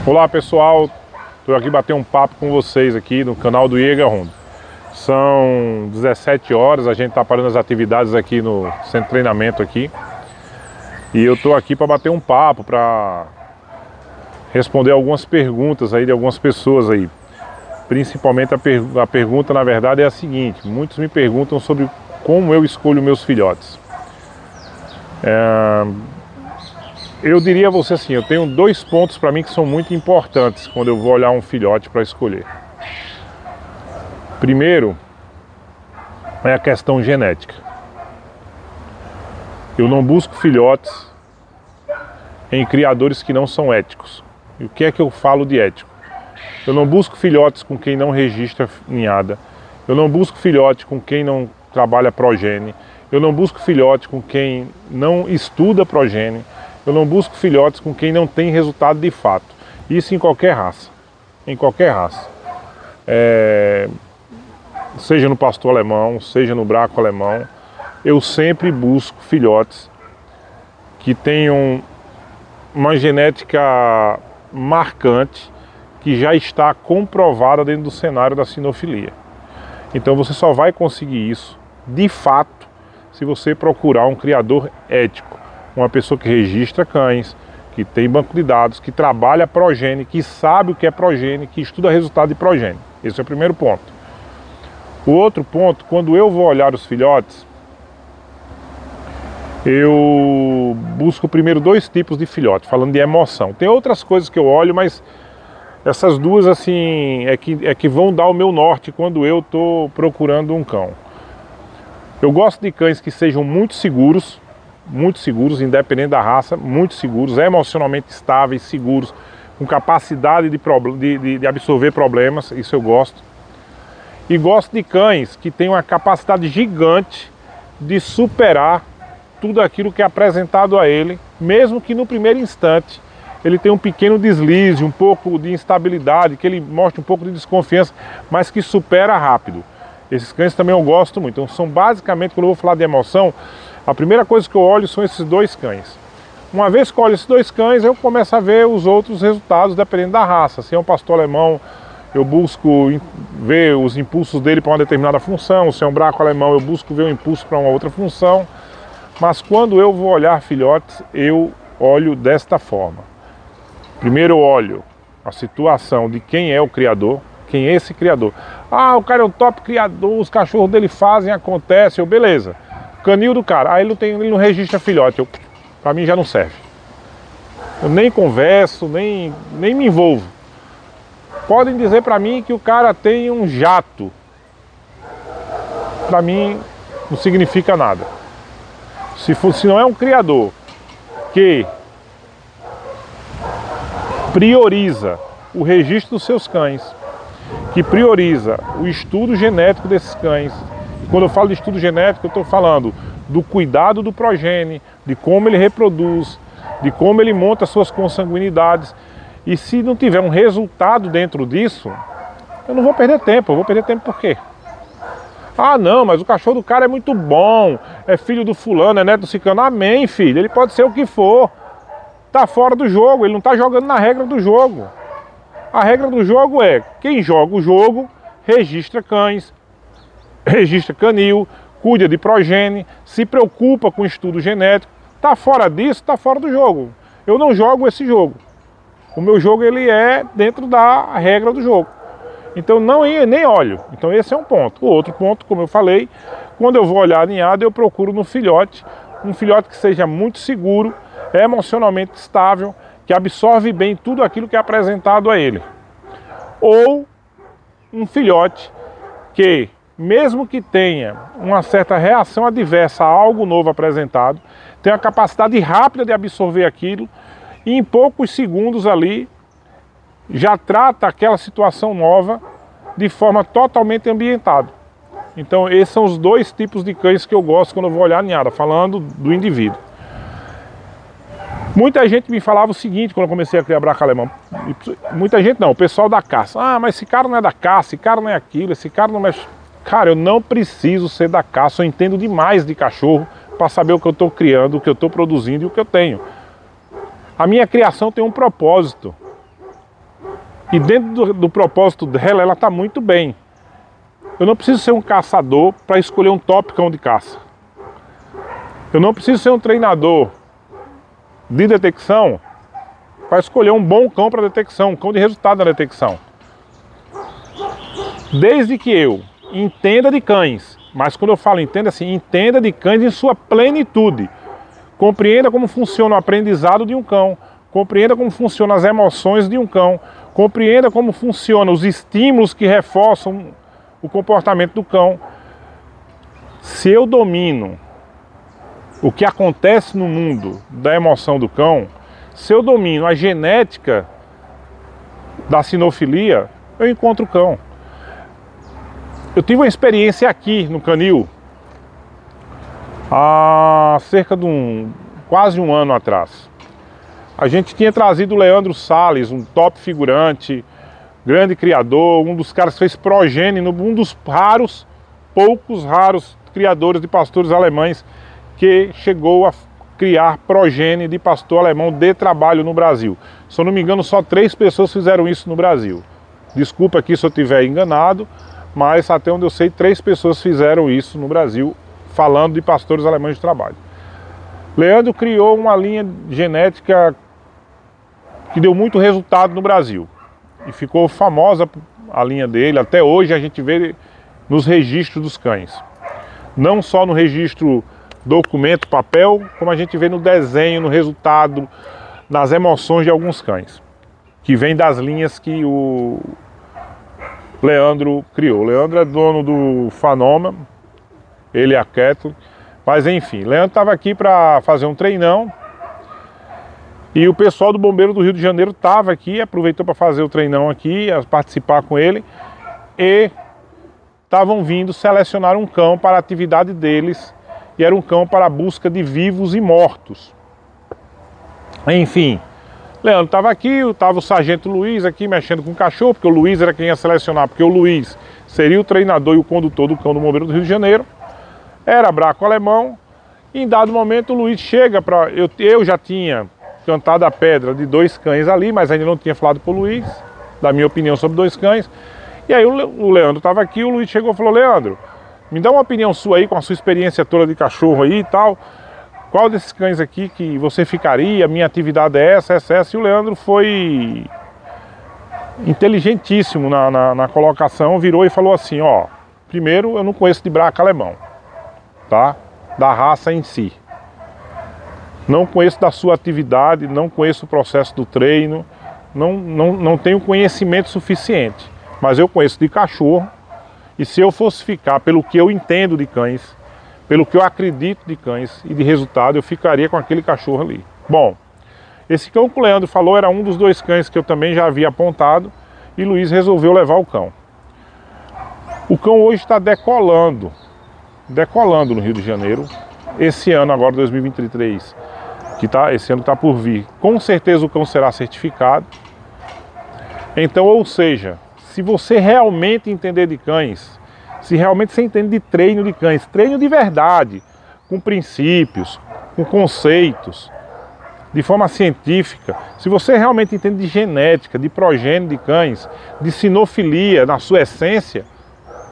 Olá pessoal, estou aqui bater um papo com vocês aqui no canal do Jägerhund. São 17 horas, a gente está parando as atividades aqui no centro de treinamento aqui. E eu estou aqui para bater um papo, para responder algumas perguntas aí de algumas pessoas aí. Principalmente a pergunta na verdade é a seguinte: muitos me perguntam sobre como eu escolho meus filhotes. Eu diria a você assim, eu tenho dois pontos para mim que são muito importantes quando eu vou olhar um filhote para escolher. Primeiro é a questão genética. Eu não busco filhotes em criadores que não são éticos. E o que é que eu falo de ético? Eu não busco filhotes com quem não registra ninhada. Eu não busco filhote com quem não trabalha progênie. Eu não busco filhote com quem não estuda progênie. Eu não busco filhotes com quem não tem resultado de fato. Isso em qualquer raça. Em qualquer raça. Seja no pastor alemão, seja no braco alemão, eu sempre busco filhotes que tenham uma genética marcante que já está comprovada dentro do cenário da sinofilia. Então você só vai conseguir isso, de fato, se você procurar um criador ético. Uma pessoa que registra cães, que tem banco de dados, que trabalha progênie, que sabe o que é progênie, que estuda resultado de progênie. Esse é o primeiro ponto. O outro ponto, quando eu vou olhar os filhotes, eu busco primeiro dois tipos de filhote, falando de emoção. Tem outras coisas que eu olho, mas essas duas assim é que vão dar o meu norte quando eu estou procurando um cão. Eu gosto de cães que sejam muito seguros, independente da raça, muito seguros, emocionalmente estáveis, seguros, com capacidade de absorver problemas, isso eu gosto. E gosto de cães que têm uma capacidade gigante de superar tudo aquilo que é apresentado a ele, mesmo que no primeiro instante ele tenha um pequeno deslize, um pouco de instabilidade, que ele mostre um pouco de desconfiança, mas que supera rápido. Esses cães também eu gosto muito. Então são basicamente, quando eu vou falar de emoção, a primeira coisa que eu olho são esses dois cães. Uma vez que eu olho esses dois cães, eu começo a ver os outros resultados dependendo da raça. Se é um pastor alemão, eu busco ver os impulsos dele para uma determinada função. Se é um braco alemão, eu busco ver o impulso para uma outra função. Mas quando eu vou olhar filhotes, eu olho desta forma. Primeiro eu olho a situação de quem é o criador, quem é esse criador. Ah, o cara é um top criador, os cachorros dele fazem, acontece, beleza. Canil do cara, ele não registra filhote, pra mim já não serve. Eu nem converso, nem me envolvo. Podem dizer pra mim que o cara tem um jato. Pra mim não significa nada. Se não é um criador que prioriza o registro dos seus cães, que prioriza o estudo genético desses cães. Quando eu falo de estudo genético, eu estou falando do cuidado do progênie, de como ele reproduz, de como ele monta suas consanguinidades. E se não tiver um resultado dentro disso, eu não vou perder tempo. Eu vou perder tempo por quê? Ah não, mas o cachorro do cara é muito bom, é filho do fulano, é neto do ciclano. Amém, filho, ele pode ser o que for. Está fora do jogo, ele não está jogando na regra do jogo. A regra do jogo é, quem joga o jogo, registra cães, registra canil, cuida de progênie, se preocupa com estudo genético. Está fora disso, está fora do jogo. Eu não jogo esse jogo. O meu jogo ele é dentro da regra do jogo. Então nem olho. Então esse é um ponto. O outro ponto, como eu falei, quando eu vou olhar a ninhada, eu procuro no filhote, um filhote que seja muito seguro, emocionalmente estável, que absorve bem tudo aquilo que é apresentado a ele. Ou um filhote que, mesmo que tenha uma certa reação adversa a algo novo apresentado, tem a capacidade rápida de absorver aquilo e em poucos segundos ali já trata aquela situação nova de forma totalmente ambientada. Então esses são os dois tipos de cães que eu gosto quando eu vou olhar a ninhada, falando do indivíduo. Muita gente me falava o seguinte quando eu comecei a criar braco alemão. Muita gente não, o pessoal da caça. Ah, mas esse cara não é da caça, esse cara não é aquilo, esse cara não mexe. Cara, eu não preciso ser da caça, eu entendo demais de cachorro para saber o que eu estou criando, o que eu estou produzindo e o que eu tenho. A minha criação tem um propósito. E dentro do propósito dela, ela está muito bem. Eu não preciso ser um caçador para escolher um top cão de caça. Eu não preciso ser um treinador de detecção para escolher um bom cão para detecção, um cão de resultado na detecção. Desde que eu entenda de cães, mas quando eu falo entenda assim, entenda de cães em sua plenitude. Compreenda como funciona o aprendizado de um cão, compreenda como funcionam as emoções de um cão, compreenda como funcionam os estímulos que reforçam o comportamento do cão. Se eu domino o que acontece no mundo da emoção do cão, se eu domino a genética da sinofilia, eu encontro o cão. Eu tive uma experiência aqui no Canil há cerca de quase um ano atrás. A gente tinha trazido o Leandro Salles, um top figurante, grande criador, um dos caras que fez progênie, um dos poucos raros criadores de pastores alemães que chegou a criar progênie de pastor alemão de trabalho no Brasil. Se eu não me engano, só 3 pessoas fizeram isso no Brasil. Desculpa aqui se eu estiver enganado, mas até onde eu sei, 3 pessoas fizeram isso no Brasil, falando de pastores alemães de trabalho. Leandro criou uma linha genética que deu muito resultado no Brasil. E ficou famosa a linha dele, até hoje a gente vê nos registros dos cães. Não só no registro documento, papel, como a gente vê no desenho, no resultado, nas emoções de alguns cães, que vem das linhas que o Leandro criou. O Leandro é dono do Fanoma, ele é a Keto, mas enfim, Leandro estava aqui para fazer um treinão e o pessoal do Bombeiro do Rio de Janeiro estava aqui, aproveitou para fazer o treinão aqui, participar com ele e estavam vindo selecionar um cão para a atividade deles e era um cão para a busca de vivos e mortos. Enfim, Leandro estava aqui, estava o Sargento Luiz aqui mexendo com o cachorro, porque o Luiz era quem ia selecionar, porque o Luiz seria o treinador e o condutor do cão do Bombeiro do Rio de Janeiro. Era braco alemão, e em dado momento o Luiz chega para... Eu já tinha cantado a pedra de 2 cães ali, mas ainda não tinha falado para o Luiz, da minha opinião sobre 2 cães. E aí o Leandro estava aqui, o Luiz chegou e falou: Leandro, me dá uma opinião sua aí, com a sua experiência toda de cachorro aí e tal. Qual desses cães aqui que você ficaria? Minha atividade é essa. E o Leandro foi inteligentíssimo na colocação, virou e falou assim: ó, primeiro, eu não conheço de braco alemão, tá? Da raça em si. Não conheço da sua atividade, não conheço o processo do treino, não tenho conhecimento suficiente. Mas eu conheço de cachorro, e se eu fosse ficar pelo que eu entendo de cães, pelo que eu acredito de cães e de resultado, eu ficaria com aquele cachorro ali. Bom, esse cão que o Leandro falou era um dos 2 cães que eu também já havia apontado, e Luiz resolveu levar o cão. O cão hoje está decolando no Rio de Janeiro. Esse ano agora, 2023, esse ano está por vir, com certeza o cão será certificado. Então, ou seja, se você realmente entender de cães, se realmente você entende de treino de cães, treino de verdade, com princípios, com conceitos, de forma científica, se você realmente entende de genética, de progênie de cães, de sinofilia na sua essência,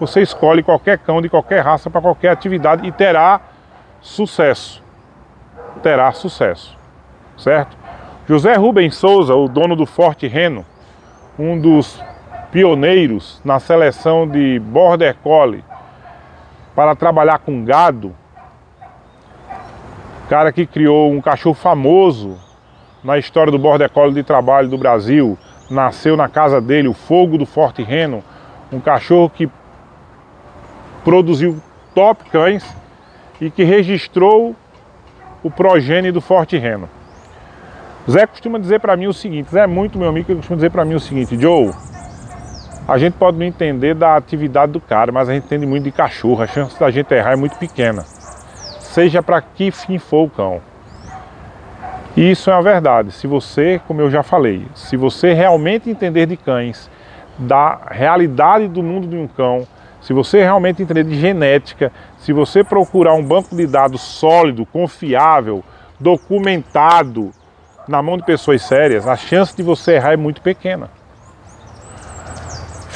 você escolhe qualquer cão de qualquer raça para qualquer atividade e terá sucesso. Terá sucesso, certo? José Rubens Souza, o dono do Forte Reno, um dos pioneiros na seleção de Border Collie para trabalhar com gado, cara que criou um cachorro famoso na história do Border Collie de trabalho do Brasil, nasceu na casa dele, o Fogo do Forte Reno, um cachorro que produziu top cães e que registrou o progênie do Forte Reno. Zé costuma dizer para mim o seguinte, Zé é muito meu amigo, ele costuma dizer para mim o seguinte: Joe, a gente pode não entender da atividade do cara, mas a gente entende muito de cachorro, a chance da gente errar é muito pequena, seja para que fim for o cão. E isso é uma verdade. Se você, como eu já falei, se você realmente entender de cães, da realidade do mundo de um cão, se você realmente entender de genética, se você procurar um banco de dados sólido, confiável, documentado, na mão de pessoas sérias, a chance de você errar é muito pequena.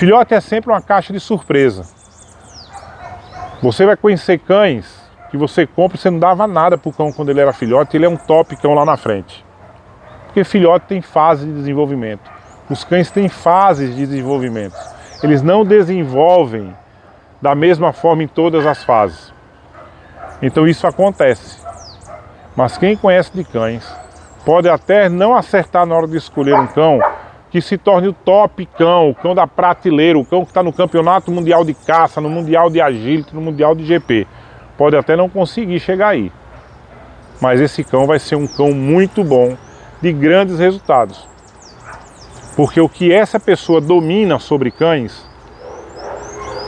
Filhote é sempre uma caixa de surpresa. Você vai conhecer cães que você compra e você não dava nada pro cão quando ele era filhote, ele é um top cão lá na frente. Porque filhote tem fase de desenvolvimento. Os cães têm fases de desenvolvimento. Eles não desenvolvem da mesma forma em todas as fases. Então isso acontece. Mas quem conhece de cães pode até não acertar na hora de escolher um cão que se torne o top cão, o cão da prateleira, o cão que está no campeonato mundial de caça, no mundial de agility, no mundial de GP. Pode até não conseguir chegar aí. Mas esse cão vai ser um cão muito bom, de grandes resultados. Porque o que essa pessoa domina sobre cães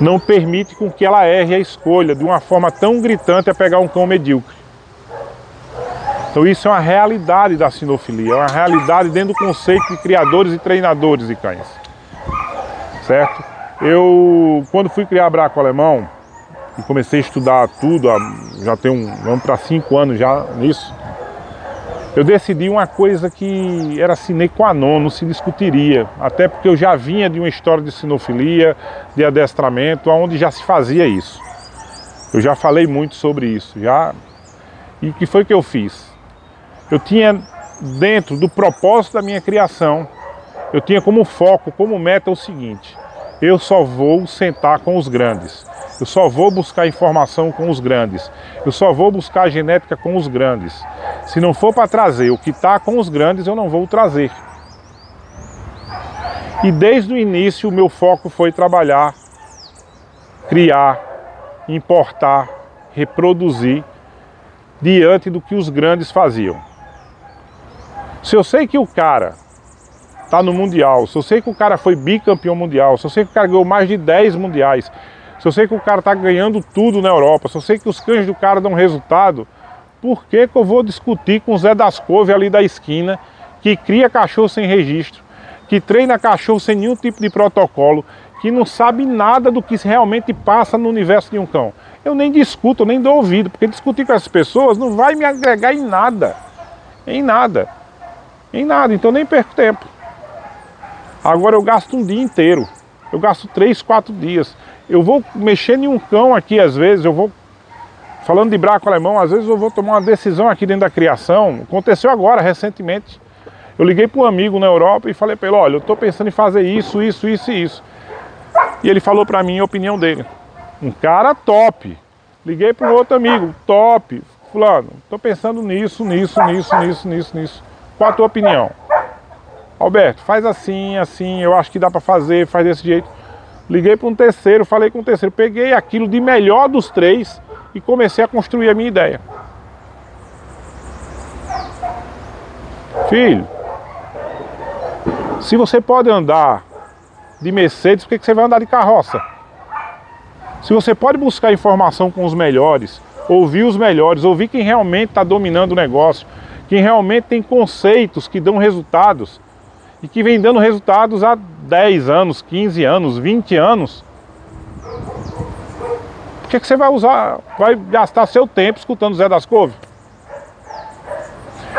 não permite com que ela erre a escolha de uma forma tão gritante a pegar um cão medíocre. Então isso é uma realidade da sinofilia, é uma realidade dentro do conceito de criadores e treinadores de cães. Certo? Eu, quando fui criar braco alemão, e comecei a estudar tudo, já tem vamos para 5 anos já nisso, eu decidi uma coisa que era sine qua non, não se discutiria, até porque eu já vinha de uma história de sinofilia, de adestramento, onde já se fazia isso. Eu já falei muito sobre isso, já. E o que foi que eu fiz? Eu tinha, dentro do propósito da minha criação, eu tinha como foco, como meta o seguinte: eu só vou sentar com os grandes. Eu só vou buscar informação com os grandes. Eu só vou buscar genética com os grandes. Se não for para trazer o que está com os grandes, eu não vou trazer. E desde o início o meu foco foi trabalhar, criar, importar, reproduzir diante do que os grandes faziam. Se eu sei que o cara está no Mundial, se eu sei que o cara foi bicampeão mundial, se eu sei que o cara ganhou mais de 10 mundiais, se eu sei que o cara está ganhando tudo na Europa, se eu sei que os cães do cara dão resultado, por que eu vou discutir com o Zé das Couve ali da esquina, que cria cachorro sem registro, que treina cachorro sem nenhum tipo de protocolo, que não sabe nada do que realmente passa no universo de um cão? Eu nem discuto, eu nem dou ouvido, porque discutir com essas pessoas não vai me agregar em nada. Em nada. Em nada, então nem perco tempo. Agora eu gasto um dia inteiro. Eu gasto 3, 4 dias. Eu vou mexer em um cão aqui, às vezes, eu vou... Falando de braco alemão, às vezes eu vou tomar uma decisão aqui dentro da criação. Aconteceu agora, recentemente. Eu liguei para um amigo na Europa e falei para ele: olha, eu estou pensando em fazer isso, isso, isso e isso. E ele falou para mim a opinião dele. Um cara top. Liguei para um outro amigo, top. Fulano, estou pensando nisso, nisso, nisso, nisso, nisso, nisso. Qual a tua opinião? Alberto, faz assim, assim, eu acho que dá para fazer, faz desse jeito. Liguei para um terceiro, falei com o terceiro, peguei aquilo de melhor dos 3 e comecei a construir a minha ideia. Filho, se você pode andar de Mercedes, por que você vai andar de carroça? Se você pode buscar informação com os melhores, ouvir os melhores, ouvir quem realmente está dominando o negócio, quem realmente tem conceitos que dão resultados e que vem dando resultados há 10 anos, 15 anos, 20 anos, por que você vai gastar seu tempo escutando Zé das Couve?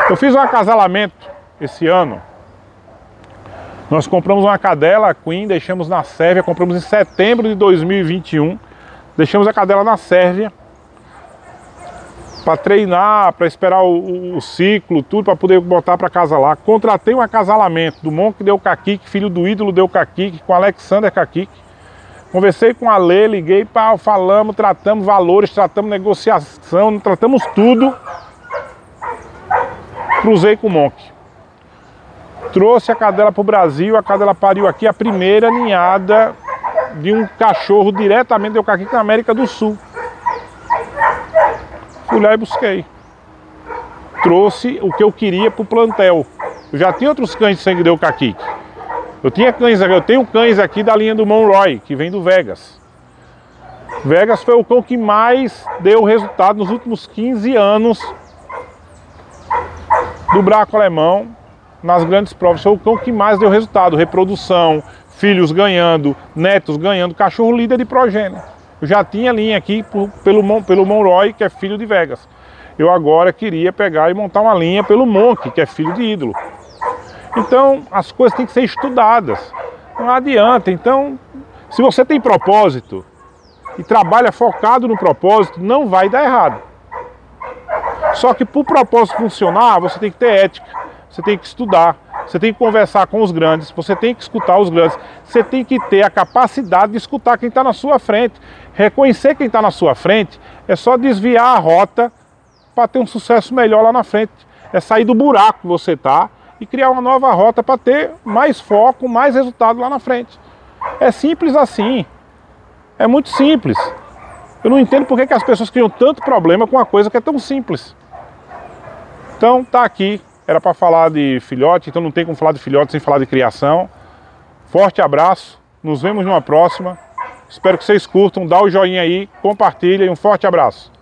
Eu fiz um acasalamento esse ano. Nós compramos uma cadela Queen, deixamos na Sérvia, compramos em setembro de 2021. Deixamos a cadela na Sérvia para treinar, para esperar o ciclo, tudo, para poder botar para casa lá. Contratei um acasalamento do Monk Del Kakik, filho do ídolo Del Kakik, com Alexander Kakik. Conversei com a Lê, liguei, falamos, tratamos valores, tratamos negociação, tratamos tudo. Cruzei com o Monk. Trouxe a cadela para o Brasil, a cadela pariu aqui a primeira ninhada de um cachorro diretamente Del Kakik na América do Sul. Fui lá e busquei. Trouxe o que eu queria para o plantel. Eu já tinha outros cães de sangue Del Kakik. Eu tenho cães aqui da linha do Monroy, que vem do Vegas. Vegas foi o cão que mais deu resultado nos últimos 15 anos do braco alemão nas grandes provas. Foi o cão que mais deu resultado. Reprodução, filhos ganhando, netos ganhando, cachorro líder de progênio. Eu já tinha linha aqui pelo Monroy, que é filho de Vegas. Eu agora queria pegar e montar uma linha pelo Monk, que é filho de ídolo. Então, as coisas têm que ser estudadas. Não adianta. Então, Se você tem propósito e trabalha focado no propósito, não vai dar errado. Só que para o propósito funcionar, você tem que ter ética, você tem que estudar, você tem que conversar com os grandes, você tem que escutar os grandes, você tem que ter a capacidade de escutar quem está na sua frente. Reconhecer quem está na sua frente é só desviar a rota para ter um sucesso melhor lá na frente. É sair do buraco que você está e criar uma nova rota para ter mais foco, mais resultado lá na frente. É simples assim. É muito simples. Eu não entendo por que as pessoas criam tanto problema com uma coisa que é tão simples. Então tá aqui. Era para falar de filhote, então não tem como falar de filhote sem falar de criação. Forte abraço. Nos vemos numa próxima. Espero que vocês curtam. Dá o joinha aí, compartilha e um forte abraço.